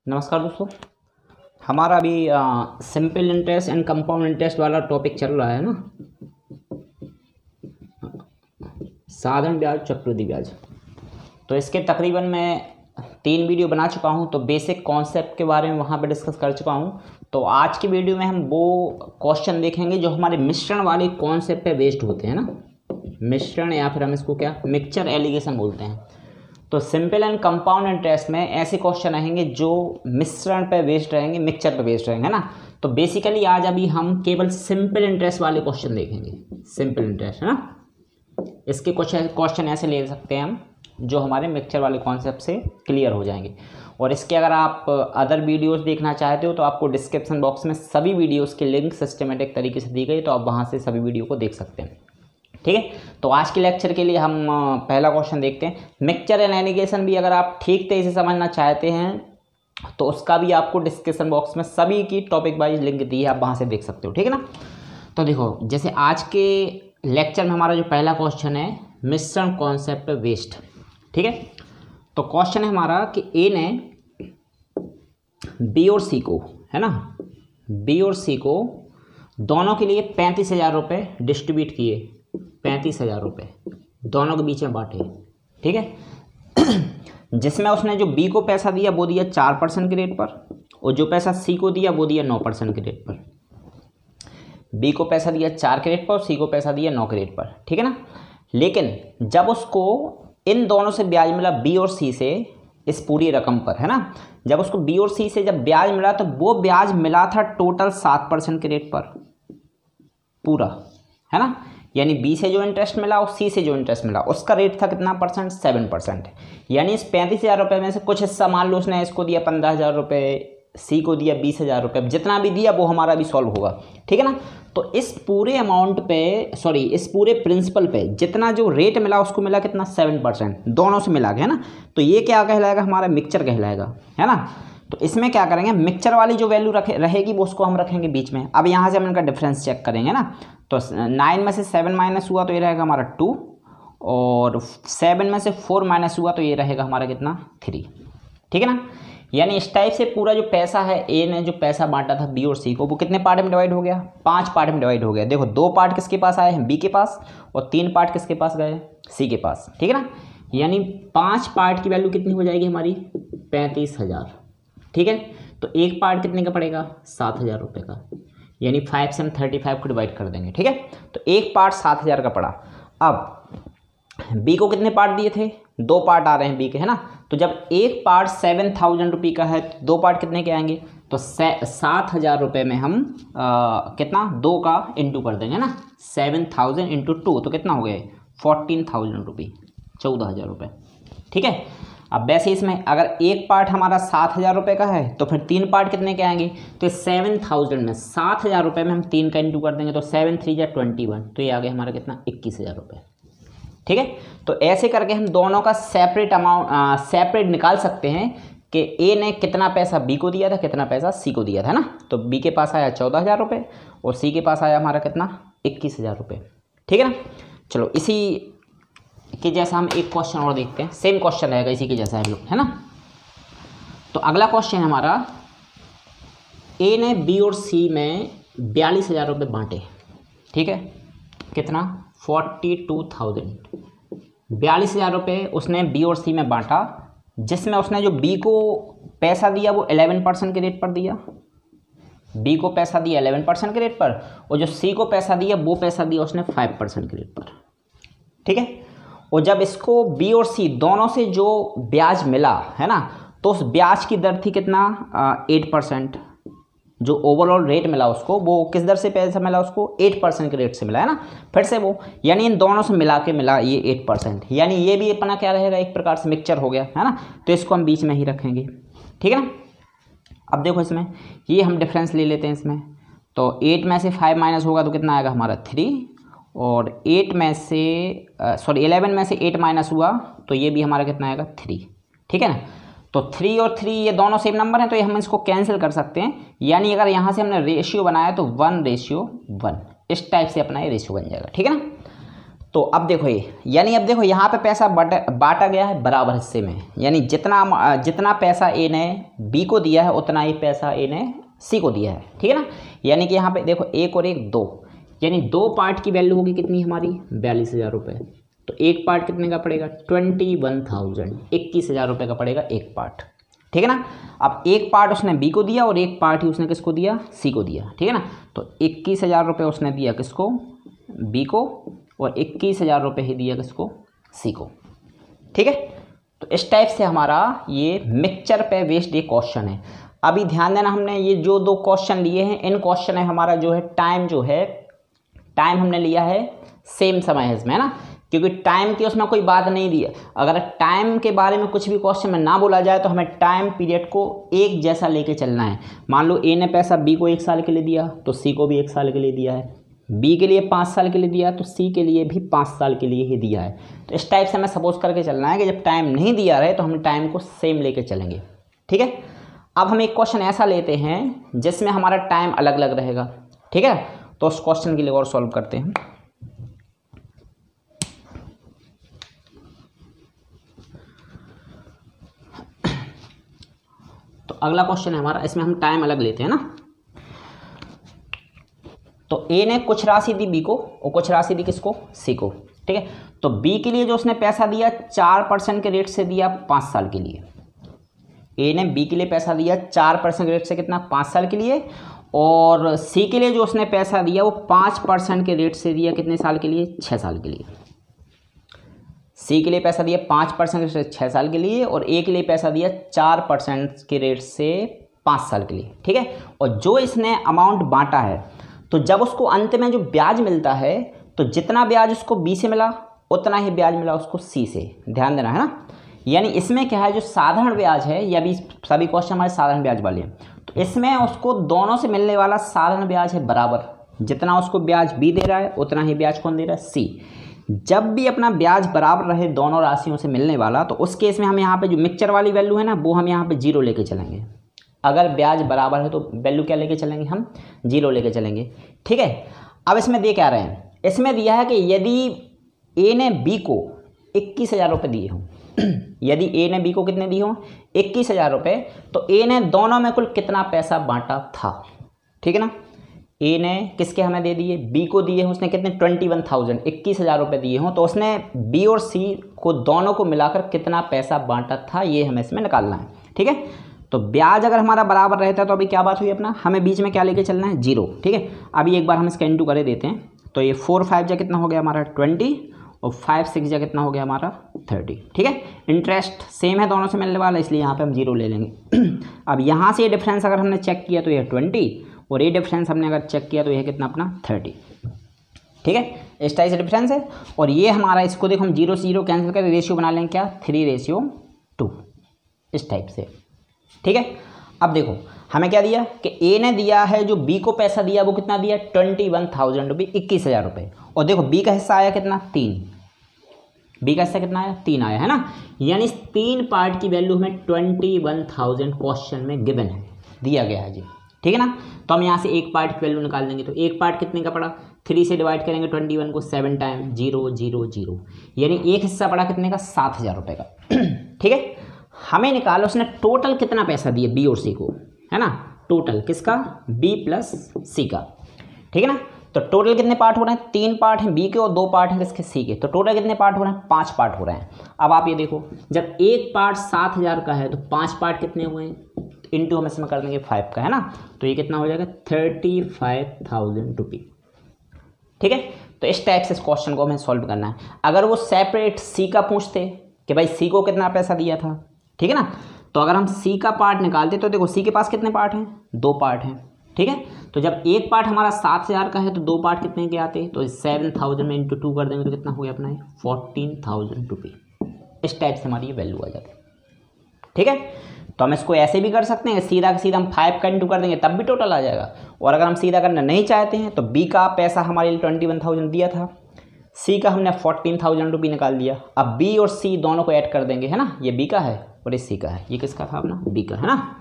नमस्कार दोस्तों। हमारा अभी simple interest and compound interest वाला टॉपिक चल रहा है ना, साधारण ब्याज चक्रवृद्धि ब्याज। तो इसके तकरीबन मैं 3 वीडियो बना चुका हूं, तो बेसिक कॉन्सेप्ट के बारे में वहां पे डिस्कस कर चुका हूं। तो आज की वीडियो में हम वो क्वेश्चन देखेंगे जो हमारे मिश्रण वाले कॉन्सेप्ट पे बेस्ड होते हैं ना, मिश्रण या फिर हम इसको क्या मिक्सचर एलिगेशन बोलते हैं। तो सिंपल एंड कंपाउंड इंटरेस्ट में ऐसे क्वेश्चन रहेंगे जो मिश्रण पे बेस्ड रहेंगे, मिक्सचर पे बेस्ड रहेंगे ना। तो बेसिकली आज अभी हम केवल सिंपल इंटरेस्ट वाले क्वेश्चन देखेंगे, सिंपल इंटरेस्ट है ना। इसके क्वेश्चन ऐसे ले सकते हैं हम जो हमारे मिक्सचर वाले कॉन्सेप्ट से क्लियर हो जाएंगे। और इसके अगर आप अदर वीडियोस देखना चाहते हो तो आपको डिस्क्रिप्शन बॉक्स में सभी वीडियोस के लिंक सिस्टमेटिक तरीके से दी गई, तो आप वहाँ से सभी वीडियो को देख सकते हैं। ठीक है, तो आज के लेक्चर के लिए हम पहला क्वेश्चन देखते हैं। मिक्सचर एंड एलिगेशन भी अगर आप ठीक तरीके से समझना चाहते हैं तो उसका भी आपको डिस्क्रिप्शन बॉक्स में सभी की टॉपिक वाइज लिंक दी है, आप वहाँ से देख सकते हो। ठीक है ना। तो देखो, जैसे आज के लेक्चर में हमारा जो पहला क्वेश्चन है मिश्रण कॉन्सेप्ट बेस्ड। ठीक है, तो क्वेश्चन है हमारा कि ए ने बी और सी को, है ना, बी और सी को दोनों के लिए 35,000 रुपये डिस्ट्रीब्यूट किए, 35,000 रुपये दोनों के बीच में बांटे। ठीक है, जिसमें उसने जो बी को पैसा दिया वो दिया 4% के रेट पर, और जो पैसा सी को दिया वो दिया 9% के रेट पर। बी को पैसा दिया 4 के रेट पर और सी को पैसा दिया 9 के रेट पर। ठीक है ना। लेकिन जब उसको इन दोनों से ब्याज मिला, बी और सी से, इस पूरी रकम पर, है ना, जब उसको बी और सी से जब ब्याज मिला तो वो ब्याज मिला था टोटल 7% के रेट पर पूरा, है ना। यानी बी से जो इंटरेस्ट मिला और सी से जो इंटरेस्ट मिला उसका रेट था कितना परसेंट, 7%। यानी इस 35,000 रुपये में से कुछ हिस्सा मान लो उसने इसको दिया 15,000 रुपये, सी को दिया 20,000 रुपये, जितना भी दिया वो हमारा भी सॉल्व होगा। ठीक है ना। तो इस पूरे अमाउंट पे, सॉरी, इस पूरे प्रिंसिपल पे जितना जो रेट मिला उसको मिला कितना, 7%, दोनों से मिला के, है ना। तो ये क्या कहलाएगा, हमारा मिक्सचर कहलाएगा, है ना। तो इसमें क्या करेंगे, मिक्सचर वाली जो वैल्यू रहेगी वो उसको हम रखेंगे बीच में। अब यहाँ से हम इनका डिफरेंस चेक करेंगे ना। तो 9 में से 7 माइनस हुआ तो ये रहेगा हमारा 2, और 7 में से 4 माइनस हुआ तो ये रहेगा हमारा कितना, 3। ठीक है ना। यानी इस टाइप से पूरा जो पैसा है, ए ने जो पैसा बांटा था बी और सी को, वो कितने पार्ट में डिवाइड हो गया, 5 पार्ट में डिवाइड हो गया। देखो, 2 पार्ट किसके पास आए हैं, बी के पास, और 3 पार्ट किसके पास गए, सी के पास। ठीक है ना। यानी 5 पार्ट की वैल्यू कितनी हो जाएगी हमारी, 35,000। ठीक है, तो एक पार्ट कितने का पड़ेगा, 7,000 रुपये का। यानी 5 से हम 35 को डिवाइड कर देंगे। ठीक है, तो एक पार्ट 7,000 का पड़ा। अब बी को कितने पार्ट दिए थे, 2 पार्ट आ रहे हैं बी के, है ना। तो जब एक पार्ट 7,000 रुपये का है तो 2 पार्ट कितने के आएंगे, तो 7,000 रुपये में हम कितना, 2 का इंटू कर देंगे ना, 7,000 इंटू 2 तो कितना हो गए, 14,000 रुपये, 14,000 रुपये। ठीक है। अब वैसे इसमें अगर एक पार्ट हमारा 7,000 रुपये का है तो फिर 3 पार्ट कितने के आएंगे, तो 7,000 में 7,000 रुपये में हम 3 का इंटू कर देंगे तो 7 3 जा 21, तो ये आ गया हमारा कितना, 21,000 रुपये। ठीक है। तो ऐसे करके हम दोनों का सेपरेट अमाउंट सेपरेट निकाल सकते हैं कि ए ने कितना पैसा बी को दिया था, कितना पैसा सी को दिया था ना। तो बी के पास आया 14,000 रुपये और सी के पास आया हमारा कितना, 21,000 रुपये। ठीक है ना। चलो, इसी कि जैसा हम एक क्वेश्चन और देखते हैं, सेम क्वेश्चन रहेगा इसी के जैसा है ना। तो अगला क्वेश्चन हमारा, ए ने बी और सी में 42,000 रुपये बांटे। ठीक है, कितना, 42,000, 42,000 रुपये उसने बी और सी में बांटा, जिसमें उसने जो बी को पैसा दिया वो 11% के रेट पर दिया, बी को पैसा दिया 11% के रेट पर, और जो सी को पैसा दिया वो पैसा दिया उसने 5% के रेट पर। ठीक है। और जब इसको बी और सी दोनों से जो ब्याज मिला, है ना, तो उस ब्याज की दर थी कितना, 8%। जो ओवरऑल रेट मिला उसको, वो किस दर से पैसा मिला उसको, 8% के रेट से मिला, है ना। फिर से वो, यानी इन दोनों से मिला के मिला ये 8%। यानी ये भी अपना क्या रहेगा, एक प्रकार से मिक्सचर हो गया, है ना। तो इसको हम बीच में ही रखेंगे। ठीक है ना। अब देखो, इसमें ये हम डिफरेंस ले लेते हैं इसमें। तो 8 में से 5 माइनस होगा तो कितना आएगा हमारा, 3, और 8 में से 11 में से 8 माइनस हुआ तो ये भी हमारा कितना आएगा, 3। ठीक है ना। तो 3 और 3 ये दोनों सेम नंबर हैं तो ये हम इसको कैंसिल कर सकते हैं। यानी अगर यहाँ से हमने रेशियो बनाया तो 1:1, इस टाइप से अपना ये रेशियो बन जाएगा। ठीक है ना। तो अब देखो ये, यानी अब देखो यहाँ पे पैसा बांटा गया है बराबर हिस्से में, यानी जितना पैसा ए ने बी को दिया है उतना ही पैसा ए ने सी को दिया है, ठीक है ना। यानी कि यहाँ पे देखो एक और एक दो, यानी दो पार्ट की वैल्यू होगी कितनी हमारी 42,000 रुपये। तो एक पार्ट कितने का पड़ेगा 21,000, 21,000 रुपये का पड़ेगा एक पार्ट, ठीक है ना। अब एक पार्ट उसने बी को दिया और एक पार्ट ही उसने किसको दिया सी को दिया, ठीक है ना। तो 21,000 रुपये उसने दिया किसको बी को और 21,000 रुपये ही दिया किसको सी को, ठीक है। तो इस टाइप से हमारा ये मिक्सचर पे बेस्ड ये क्वेश्चन है। अभी ध्यान देना, हमने ये जो दो क्वेश्चन लिए हैं इन क्वेश्चन में हमारा जो है टाइम हमने लिया है सेम समय है इसमें, है ना, क्योंकि टाइम की उसमें कोई बात नहीं दी है। अगर टाइम के बारे में कुछ भी क्वेश्चन में ना बोला जाए तो हमें टाइम पीरियड को एक जैसा लेके चलना है। मान लो ए ने पैसा बी को 1 साल के लिए दिया तो सी को भी 1 साल के लिए दिया है, बी के लिए 5 साल के लिए दिया तो सी के लिए भी 5 साल के लिए ही दिया है। तो इस टाइप से हमें सपोज करके चलना है कि जब टाइम नहीं दिया रहे तो हम टाइम को सेम लेके चलेंगे, ठीक है। अब हम एक क्वेश्चन ऐसा लेते हैं जिसमें हमारा टाइम अलग अलग रहेगा, ठीक है। तो उस क्वेश्चन के लिए और सॉल्व करते हैं। तो अगला क्वेश्चन है हमारा, इसमें हम टाइम अलग लेते हैं ना। तो ए ने कुछ राशि दी बी को और कुछ राशि दी किसको सी को, ठीक है। तो बी के लिए जो उसने पैसा दिया 4% के रेट से दिया 5 साल के लिए। ए ने बी के लिए पैसा दिया 4% के रेट से कितना 5 साल के लिए, और सी के लिए जो उसने पैसा दिया वो 5% के रेट से दिया कितने साल के लिए 6 साल के लिए। सी के लिए पैसा दिया 5% से 6 साल के लिए और ए के लिए पैसा दिया 4% के रेट से 5 साल के लिए, ठीक है। और जो इसने अमाउंट बांटा है तो जब उसको अंत में जो ब्याज मिलता है तो जितना ब्याज उसको बी से मिला उतना ही ब्याज मिला उसको सी से, ध्यान देना, है ना। यानी इसमें क्या है, जो साधारण ब्याज है, या भी सभी क्वेश्चन हमारे साधारण ब्याज वाले हैं, तो इसमें उसको दोनों से मिलने वाला साधारण ब्याज है बराबर। जितना उसको ब्याज बी दे रहा है उतना ही ब्याज कौन दे रहा है सी। जब भी अपना ब्याज बराबर रहे दोनों राशियों से मिलने वाला, तो उस केस में हम यहाँ पे जो मिक्सचर वाली वैल्यू है ना वो हम यहाँ पे 0 लेके चलेंगे। अगर ब्याज बराबर है तो वैल्यू क्या लेके चलेंगे हम 0 लेके चलेंगे, ठीक है। अब इसमें दे क्या रहे हैं, इसमें दिया है कि यदि ए ने बी को 21,000 रुपये दिए हों यदि ए ने बी को कितने दिए हों 21,000 रुपये, तो ए ने दोनों में कुल कितना पैसा बांटा था, ठीक है ना। ए ने किसके हमें दे दिए बी को दिए हैं उसने कितने 21,000 21,000 रुपये दिए हों, तो उसने बी और सी को दोनों को मिलाकर कितना पैसा बांटा था ये हमें इसमें निकालना है, ठीक है। तो ब्याज अगर हमारा बराबर रहता है तो अभी क्या बात हुई अपना, हमें बीच में क्या लेके चलना है 0, ठीक है। अभी एक बार हम इसका इंटू करे देते हैं, तो ये 4 5 जा कितना हो गया हमारा 20 और 5 6 जा कितना हो गया हमारा 30, ठीक है। इंटरेस्ट सेम है दोनों से मिलने वाला, इसलिए यहाँ पे हम 0 ले लेंगे। अब यहाँ से ये डिफरेंस अगर हमने चेक किया तो ये 20 और ये डिफरेंस हमने अगर चेक किया तो ये कितना अपना 30, ठीक है। इस टाइप से डिफरेंस है। और ये हमारा, इसको देखो हम 0 से 0 कैंसिल करके रेशियो बना लेंगे क्या 3:2, इस टाइप से, ठीक है। अब देखो हमें क्या दिया कि ए ने दिया है, जो बी को पैसा दिया वो कितना दिया 21,000 रुपये 21,000 रुपये, और देखो बी का हिस्सा आया कितना 3, बी का हिस्सा कितना आया 3 आया, है ना। यानी 3 पार्ट की वैल्यू हमें 21,000 क्वेश्चन में गिवन है, दिया गया है जी, ठीक है ना। तो हम यहाँ से एक पार्ट की वैल्यू निकाल देंगे, तो एक पार्ट कितने का पड़ा 3 से डिवाइड करेंगे 21 को 7 टाइम 0 0 0, यानी एक हिस्सा पड़ा कितने का 7,000 रुपये का, ठीक है। हमें निकालो उसने टोटल कितना पैसा दिया बी और सी को, है ना, टोटल किसका बी प्लस सी का, ठीक है ना। तो टोटल कितने पार्ट हो रहे हैं 3 पार्ट हैं बी के और 2 पार्ट हैं किसके सी के, तो टोटल कितने पार्ट हो रहे हैं 5 पार्ट हो रहे हैं। अब आप ये देखो जब एक पार्ट 7,000 का है तो 5 पार्ट कितने हुए हैं, इंटू हम इसमें कर देंगे 5 का, है ना। तो ये कितना हो जाएगा 35,000 रुपये, ठीक है। तो इस टाइप से इस क्वेश्चन को हमें सॉल्व करना है। अगर वो सेपरेट सी का पूछते कि भाई सी को कितना पैसा दिया था, ठीक है ना, तो अगर हम सी का पार्ट निकालते तो देखो सी के पास कितने पार्ट हैं 2 पार्ट हैं, ठीक है। तो जब एक पार्ट हमारा 7,000 का है तो 2 पार्ट कितने के आते हैं, तो 7,000 में इंटू 2 कर देंगे तो कितना हो गया अपना 14,000 रुपये। इस टाइप से हमारी ये वैल्यू आ जाती है, ठीक है। तो हम इसको ऐसे भी कर सकते हैं, सीधा हम 5 का इंटू कर देंगे तब भी टोटल आ जाएगा। और अगर हम सीधा करना नहीं चाहते हैं तो बी का पैसा हमारे लिए 21,000 दिया था, सी का हमने 14,000 रुपये निकाल दिया। अब बी और सी दोनों को ऐड कर देंगे, है ना, ये बी का है और ये सी का है, ये किसका था अपना बी का, है ना।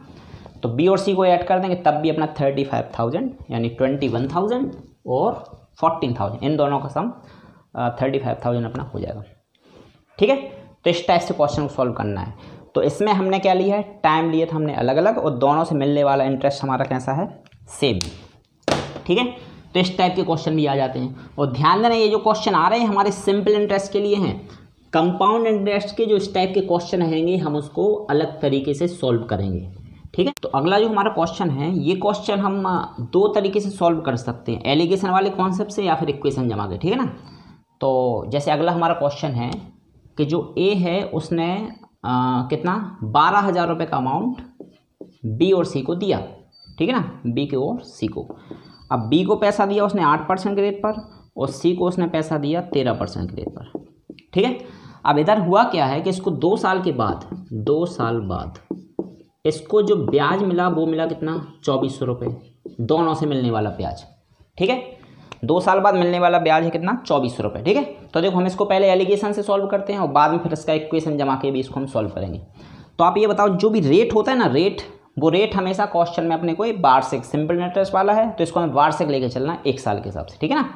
तो बी और सी को ऐड कर देंगे तब भी अपना 35,000 यानी 21,000 और 14,000 इन दोनों का सम 35,000 अपना हो जाएगा। ठीक है, तो इस टाइप से क्वेश्चन को सॉल्व करना है। तो इसमें हमने क्या लिया है, टाइम लिए थे हमने अलग अलग, और दोनों से मिलने वाला इंटरेस्ट हमारा कैसा है, सेम। ठीक है, तो इस टाइप के क्वेश्चन भी आ जाते हैं। और ध्यान देना, ये जो क्वेश्चन आ रहे हैं हमारे सिंपल इंटरेस्ट के लिए हैं। कंपाउंड इंटरेस्ट के जो इस टाइप के क्वेश्चन रहेंगे हम उसको अलग तरीके से सॉल्व करेंगे। ठीक है, तो अगला जो हमारा क्वेश्चन है, ये क्वेश्चन हम दो तरीके से सॉल्व कर सकते हैं, एलिगेशन वाले कॉन्सेप्ट से या फिर इक्वेशन जमा के। ठीक है ना, तो जैसे अगला हमारा क्वेश्चन है कि जो ए है उसने कितना 12,000 रुपये का अमाउंट बी और सी को दिया। ठीक है ना, बी को और सी को। अब बी को पैसा दिया उसने 8% के रेट पर, और सी को उसने पैसा दिया 13% के रेट पर। ठीक है, अब इधर हुआ क्या है कि इसको 2 साल के बाद, 2 साल बाद इसको जो ब्याज मिला वो मिला कितना, 2400 रुपये, दोनों से मिलने वाला ब्याज। ठीक है, 2 साल बाद मिलने वाला ब्याज है कितना, 2400 रुपये। ठीक है, तो देखो हम इसको पहले एलिगेशन से सॉल्व करते हैं और बाद में फिर इसका इक्वेशन जमा के भी इसको हम सॉल्व करेंगे। तो आप ये बताओ, जो भी रेट होता है ना, रेट, वो रेट हमेशा क्वेश्चन में अपने को वार्षिक सिंपल इंटरेस्ट वाला है, तो इसको हमें वार्षिक लेके चलना है 1 साल के हिसाब से। ठीक है ना,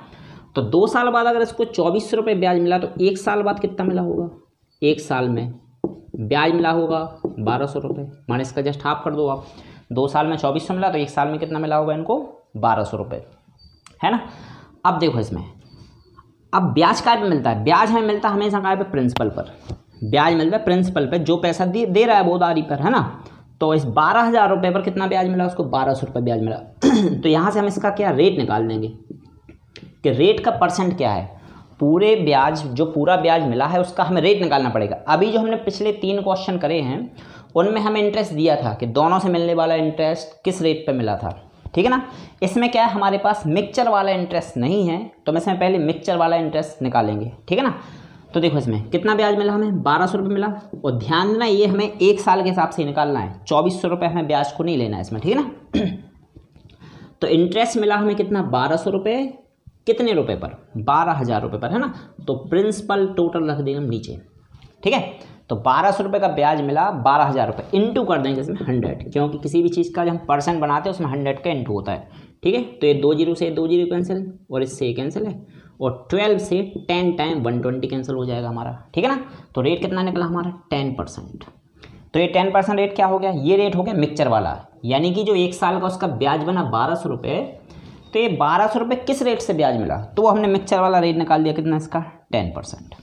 तो 2 साल बाद अगर इसको 2400 रुपये ब्याज मिला तो 1 साल बाद कितना मिला होगा, 1 साल में ब्याज मिला होगा 1200 रुपये, माने इसका जस्ट हाफ कर दो आप। 2 साल में 2400 मिला तो 1 साल में कितना मिला होगा इनको, 1200 रुपये, है ना। अब देखो इसमें, अब ब्याज काय पे मिलता है, ब्याज हमें मिलता है हमेशा काय पे, प्रिंसिपल पर। ब्याज मिलता है प्रिंसिपल पे, जो पैसा दे रहा है बोदारी पर, है ना। तो इस 12,000 रुपये पर कितना ब्याज मिला, उसको 1200 रुपये ब्याज मिला। तो यहाँ से हम इसका क्या रेट निकाल देंगे कि रेट का परसेंट क्या है, पूरे ब्याज, जो पूरा ब्याज मिला है उसका हमें रेट निकालना पड़ेगा। अभी जो हमने पिछले 3 क्वेश्चन करे हैं उनमें हमें इंटरेस्ट दिया था कि दोनों से मिलने वाला इंटरेस्ट किस रेट पे मिला था। ठीक है ना, इसमें क्या है, हमारे पास मिक्सचर वाला इंटरेस्ट नहीं है, तो हम इसमें पहले मिक्सचर वाला इंटरेस्ट निकालेंगे। ठीक है ना, तो देखो इसमें कितना ब्याज मिला, हमें 1200 रुपये मिला। और ध्यान देना, ये हमें 1 साल के हिसाब से निकालना है, 2400 रुपये हमें ब्याज को नहीं लेना है इसमें। ठीक है ना, तो इंटरेस्ट मिला हमें कितना, 1200 रुपये, कितने रुपए पर, 12,000 रुपये पर, है ना। तो प्रिंसिपल टोटल रख देंगे हम नीचे। ठीक है, तो 1200 रुपये का ब्याज मिला, 12,000 रुपये इंटू कर देंगे इसमें 100, क्योंकि किसी भी चीज़ का जब हम परसेंट बनाते हैं उसमें 100 का इंटू होता है। ठीक है, तो ये 2 जीरो से 2 जीरो कैंसिल, और इससे ये कैंसिल है, और 12 से 10 टाइम 120 कैंसिल हो जाएगा हमारा। ठीक है ना, तो रेट कितना निकला हमारा, 10%। तो ये 10% रेट क्या हो गया, ये रेट हो गया मिक्सचर वाला, यानी कि जो 1 साल का उसका ब्याज बना 1200 रुपये, तो ये 1200 रुपये किस रेट से ब्याज मिला, तो हमने मिक्सचर वाला रेट निकाल दिया, कितना इसका, 10%।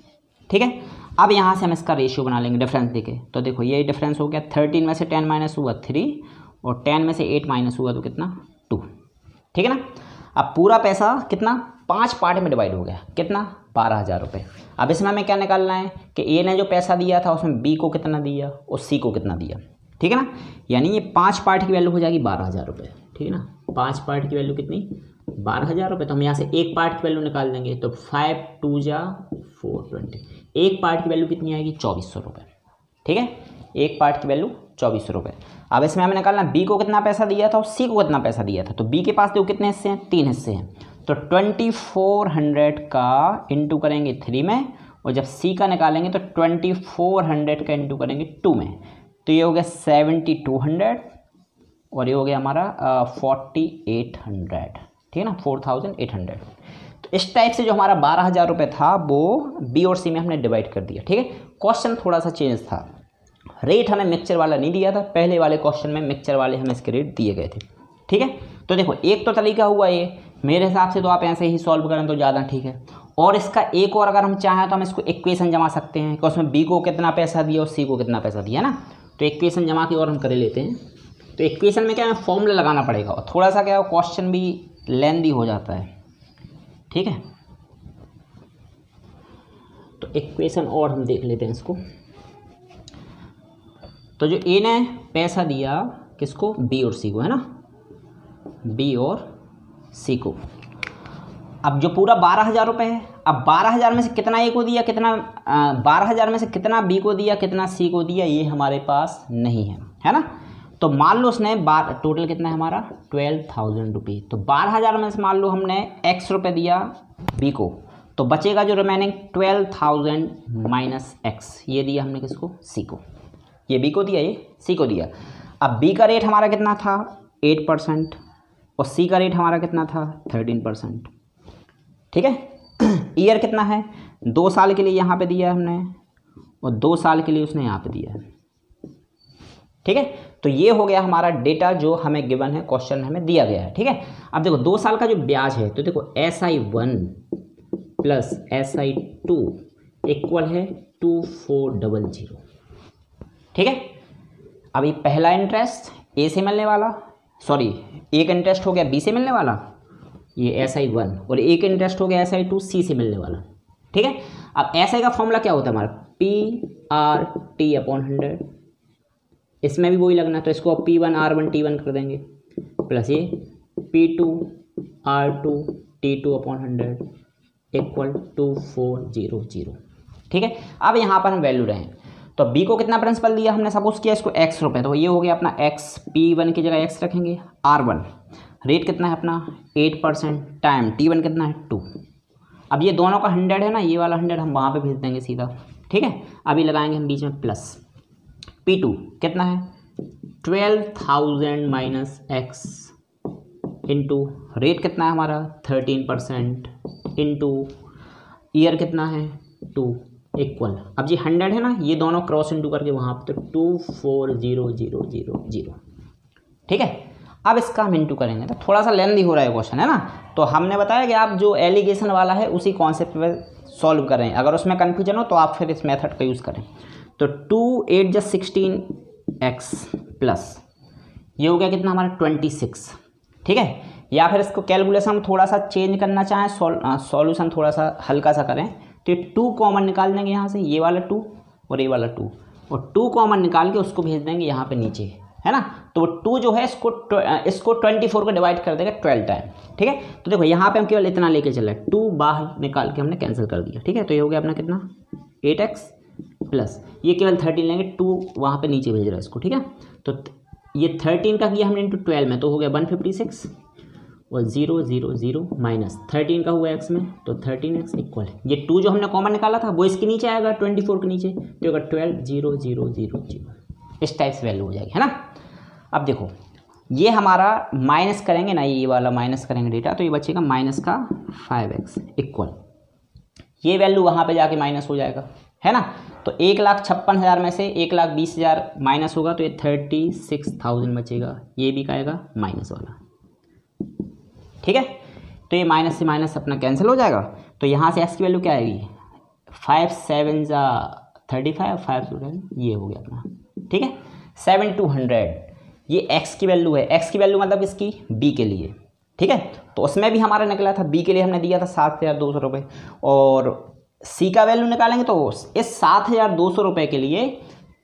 ठीक है, अब यहाँ से हम इसका रेशियो बना लेंगे, डिफरेंस देके। तो देखो ये डिफरेंस हो गया, 13 में से 10 माइनस हुआ 3, और 10 में से 8 माइनस हुआ तो कितना, 2। ठीक है ना, अब पूरा पैसा कितना, 5 पार्ट में डिवाइड हो गया, कितना, 12,000 रुपये। अब इसमें हमें क्या निकालना है कि ए ने जो पैसा दिया था उसमें बी को कितना दिया और सी को कितना दिया। ठीक है ना, यानी ये 5 पार्ट की वैल्यू हो जाएगी 12,000 रुपये। ठीक है ना, 5 पार्ट की वैल्यू कितनी, 12,000 रुपये। तो हम यहाँ से 1 पार्ट की वैल्यू निकाल देंगे, तो 5 2 जा 420, 1 पार्ट की वैल्यू कितनी आएगी, 2400 रुपये। ठीक है, 1 पार्ट की वैल्यू 2400 रुपये। अब इसमें हमें निकालना बी को कितना पैसा दिया था और सी को कितना पैसा दिया था। तो बी के पास देखो कितने हिस्से हैं, 3 हिस्से हैं, तो 2400 का इंटू करेंगे 3 में, और जब सी का निकालेंगे तो 2400 का इंटू करेंगे 2 में, तो ये हो गया 7200, और ये हो गया हमारा 4800। ठीक है ना, 4800। तो इस टाइप से जो हमारा 12,000 रुपये था वो बी और सी में हमने डिवाइड कर दिया। ठीक है, क्वेश्चन थोड़ा सा चेंज था, रेट हमें मिक्सचर वाला नहीं दिया था, पहले वाले क्वेश्चन में मिक्सचर वाले हमें इसके रेट दिए गए थे। ठीक है, तो देखो एक तो तरीका हुआ ये, मेरे हिसाब से तो आप ऐसे ही सॉल्व करें तो ज़्यादा ठीक है। और इसका एक और अगर हम चाहें तो हम इसको इक्वेशन जमा सकते हैं कि उसमें बी को कितना पैसा दिया और सी को कितना पैसा दिया ना, तो इक्वेशन जमा के और हम कर लेते हैं। तो इक्वेशन में क्या है, फॉर्मूला लगाना पड़ेगा, और थोड़ा सा क्या है, क्वेश्चन भी लेंदी हो जाता है। ठीक है, तो इक्वेशन और हम देख लेते हैं इसको। तो जो ए ने पैसा दिया किसको, बी और सी को, है ना, बी और सी को। अब जो पूरा 12,000 रुपये है, अब 12,000 में से कितना ए को दिया, कितना 12,000 में से कितना बी को दिया, कितना सी को दिया, ये हमारे पास नहीं है ना। तो मान लो उसने टोटल कितना है हमारा, 12,000 रुपये। तो 12,000 में से मान लो हमने x रुपये दिया बी को, तो बचेगा जो रिमेनिंग 12,000 माइनस x, ये दिया हमने किसको, सी को। ये बी को दिया, ये सी को दिया। अब बी का रेट हमारा कितना था, 8%, और सी का रेट हमारा कितना था, 13%। ठीक है, ईयर कितना है, 2 साल के लिए यहाँ पे दिया है हमने और 2 साल के लिए उसने यहाँ पे दिया है। ठीक है, तो ये हो गया हमारा डेटा जो हमें गिवन है, क्वेश्चन हमें दिया गया है। ठीक है, अब देखो 2 साल का जो ब्याज है तो देखो SI1 प्लस SI2 इक्वल है 2400। ठीक है, अभी पहला इंटरेस्ट ए से मिलने वाला, सॉरी एक इंटरेस्ट हो गया बी से मिलने वाला, ये SI1, और एक इंटरेस्ट हो गया SI2 सी से मिलने वाला। ठीक है, अब SI का फॉर्मूला क्या होता है हमारा, PRT/100, इसमें भी वही लगना, तो इसको P1R1T1 कर देंगे, प्लस ये P2R2T2/100 इक्वल 2400। ठीक है, अब यहाँ पर हम वैल्यू रहे, तो बी को कितना प्रिंसिपल दिया हमने, सपोज किया इसको x रुपये, तो ये हो गया अपना x, P1 की जगह x रखेंगे, R1 रेट कितना है अपना 8%, टाइम T1 कितना है 2। अब ये दोनों का 100 है ना, ये वाला 100 हम वहाँ पे भेज देंगे सीधा। ठीक है, अभी लगाएंगे हम बीच में प्लस, P2 कितना है 12,000 माइनस x इंटू रेट कितना है हमारा 13% इंटू ईयर कितना है 2 इक्वल, अब जी 100 है ना, ये दोनों क्रॉस इंटू करके वहाँ पर, तो 240000। ठीक है, अब इसका हम इंटू करेंगे, तो थोड़ा सा लेंदी हो रहा है क्वेश्चन है ना, तो हमने बताया कि आप जो एलिगेशन वाला है उसी कॉन्सेप्ट पे सॉल्व करें, अगर उसमें कन्फ्यूजन हो तो आप फिर इस मेथड का यूज़ करें। तो 2 8 + 16x प्लस ये हो गया कितना हमारा 26। ठीक है, या फिर इसको कैलकुलेशन हम थोड़ा सा चेंज करना चाहें, सॉल्यूशन थोड़ा सा हल्का सा करें, तो 2 कॉमन निकाल देंगे यहाँ से, ये वाला 2 और ये वाला 2, और 2 कॉमन निकाल के उसको भेज देंगे यहाँ पे नीचे, है ना, तो 2 जो है इसको 24 को डिवाइड कर देगा 12 टाइम। ठीक है, तो देखो यहाँ पे हम केवल इतना लेके चले, 2 बाहर निकाल के हमने कैंसिल कर दिया। ठीक है, तो ये हो गया अपना कितना 8x प्लस ये केवल 13 लेंगे, 2 वहाँ पे नीचे भेज रहा है इसको। ठीक है, तो ये 13 का किया हमने इंटू 12 में, तो हो गया 156 और 0 0 0 माइनस 13 का हुआ x में, तो 13x इक्वल, ये 2 जो हमने कॉमन निकाला था वो इसके नीचे आएगा 24 के नीचे, तो होगा 12 0 0 0 0, इस टाइप से वैल्यू हो जाएगी, है ना। अब देखो ये हमारा माइनस करेंगे ना, ये वाला माइनस करेंगे डेटा, तो ये बचेगा माइनस का 5x इक्वल, ये वैल्यू वहाँ पे जाके माइनस हो जाएगा, है ना। तो 1,56,000 में से 1,20,000 माइनस होगा, तो ये 36,000 बचेगा, ये भी आएगा माइनस वाला। ठीक है, तो ये माइनस से माइनस अपना कैंसिल हो जाएगा, तो यहाँ से x की वैल्यू क्या आएगी 5 7 35 5 ये हो गया अपना। ठीक है, 7,200 ये x की वैल्यू है, x की वैल्यू मतलब इसकी b के लिए। ठीक है, तो उसमें भी हमारा निकला था, b के लिए हमने दिया था 7,200 रुपये, और c का वैल्यू निकालेंगे तो इस 7,200 रुपये के लिए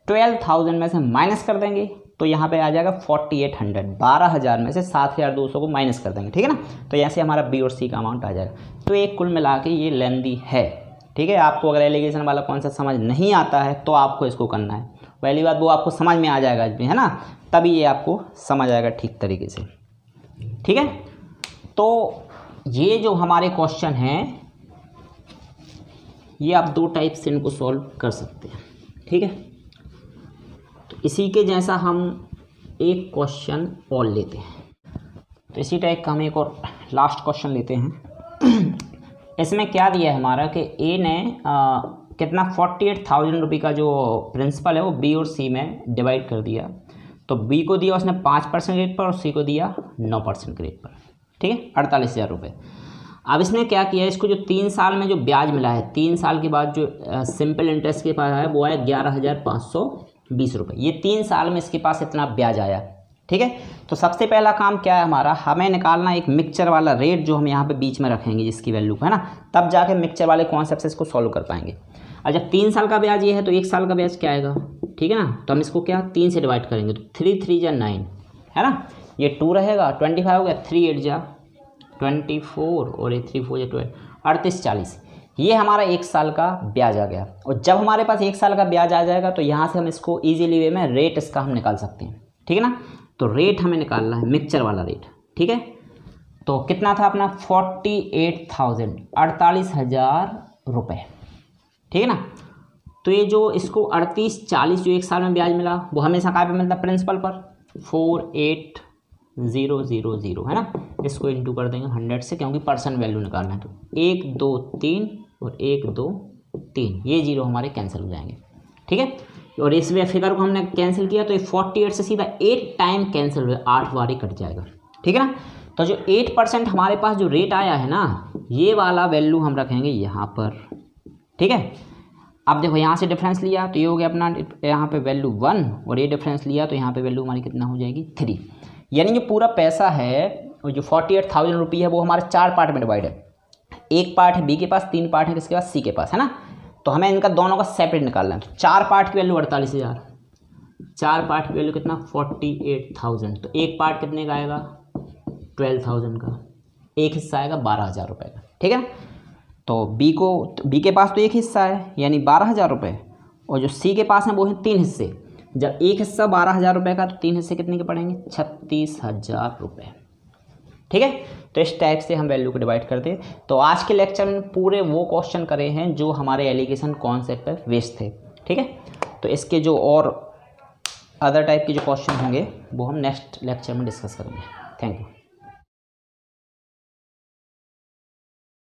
12,000 में से माइनस कर देंगे, तो यहाँ पे आ जाएगा 4,800, 12,000 में से 7,200 को माइनस कर देंगे। ठीक है ना, तो यहाँ से हमारा बी और सी का अमाउंट आ जाएगा। तो एक कुल मिला के ये लेंदी है। ठीक है, आपको अगर एलिगेशन वाला कॉन्सेप्ट समझ नहीं आता है तो आपको इसको करना है, पहली बात वो आपको समझ में आ जाएगा, है ना, तभी ये आपको समझ आएगा ठीक तरीके से। ठीक है, तो ये जो हमारे क्वेश्चन हैं ये आप 2 टाइप से इनको सॉल्व कर सकते हैं। ठीक है, तो इसी के जैसा हम एक क्वेश्चन और लेते हैं, तो इसी टाइप का हम एक और लास्ट क्वेश्चन लेते हैं। इसमें क्या दिया है हमारा कि ए ने कितना 48,000 रुपये का जो प्रिंसिपल है वो बी और सी में डिवाइड कर दिया, तो बी को दिया उसने 5% रेट पर और सी को दिया 9% रेट पर। ठीक है, 48,000 रुपये। अब इसने क्या किया, इसको जो 3 साल में जो ब्याज मिला है, 3 साल के बाद जो सिंपल इंटरेस्ट के पास आया वो आया 11,520 रुपये, ये 3 साल में इसके पास इतना ब्याज आया। ठीक है, तो सबसे पहला काम क्या है हमारा, हमें निकालना एक मिक्सचर वाला रेट जो हम यहाँ पे बीच में रखेंगे जिसकी वैल्यू है ना, तब जाके मिक्सचर वाले कॉन्सेप्ट से इसको सॉल्व कर पाएंगे। और जब 3 साल का ब्याज ये है तो 1 साल का ब्याज क्या आएगा, ठीक है ना, तो हम इसको क्या 3 से डिवाइड करेंगे, तो 3 3 जा 9, है ना, ये 2 रहेगा, 25 हो गया, 3 8 जा 24 और ये 3 4 जा 12, 38 40, ये हमारा 1 साल का ब्याज आ गया। और जब हमारे पास 1 साल का ब्याज आ जाएगा तो यहाँ से हम इसको ईजीली वे में रेट इसका हम निकाल सकते हैं। ठीक है ना, तो रेट हमें निकालना है मिक्सचर वाला रेट। ठीक है, तो कितना था अपना 48,000, 48,000 रुपये। ठीक है ना, तो ये जो इसको 38 40 जो 1 साल में ब्याज मिला वो हमेशा कहाँ पे मिलता है, प्रिंसिपल पर 4 8 000 है ना। इसको इंटू कर देंगे 100 से, क्योंकि परसेंट वैल्यू निकालना है। तो 1 2 3 और 1 2 3, ये जीरो हमारे कैंसिल हो जाएंगे, ठीक है। और इस फिगर को हमने कैंसिल किया तो ये 48 से सीधा 8 टाइम कैंसिल हुआ, 8 बार ही कट जाएगा, ठीक है ना। तो जो 8% हमारे पास जो रेट आया है ना, ये वाला वैल्यू हम रखेंगे यहाँ पर, ठीक है। अब देखो यहाँ से डिफरेंस लिया तो ये हो गया अपना यहाँ पे वैल्यू 1, और ये डिफरेंस लिया तो यहाँ पे वैल्यू हमारी कितना हो जाएगी 3। यानी जो पूरा पैसा है और जो 48,000 रुपये है वो हमारे 4 पार्ट में डिवाइड है। एक पार्ट है बी के पास, 3 पार्ट है किसके पास, सी के पास, है ना। तो हमें इनका दोनों का सेपरेट निकालना है। तो 4 पार्ट की वैल्यू 48,000, 4 पार्ट की वैल्यू कितना 48,000। तो एक पार्ट कितने का आएगा 12,000 का, एक हिस्सा आएगा 12,000 रुपये का, ठीक है। तो बी के पास तो एक हिस्सा है यानी 12,000 रुपये, और जो सी के पास है वो है 3 हिस्से। जब एक हिस्सा 12,000 रुपये का तो 3 हिस्से कितने के पड़ेंगे 36,000 रुपये, ठीक है। तो इस टाइप से हम वैल्यू को डिवाइड करते हैं। तो आज के लेक्चर में पूरे वो क्वेश्चन करे हैं जो हमारे एलिगेशन कॉन्सेप्ट पर बेस्ड थे, ठीक है। तो इसके जो और अदर टाइप के जो क्वेश्चन होंगे वो हम नेक्स्ट लेक्चर में डिस्कस करेंगे। Thank you.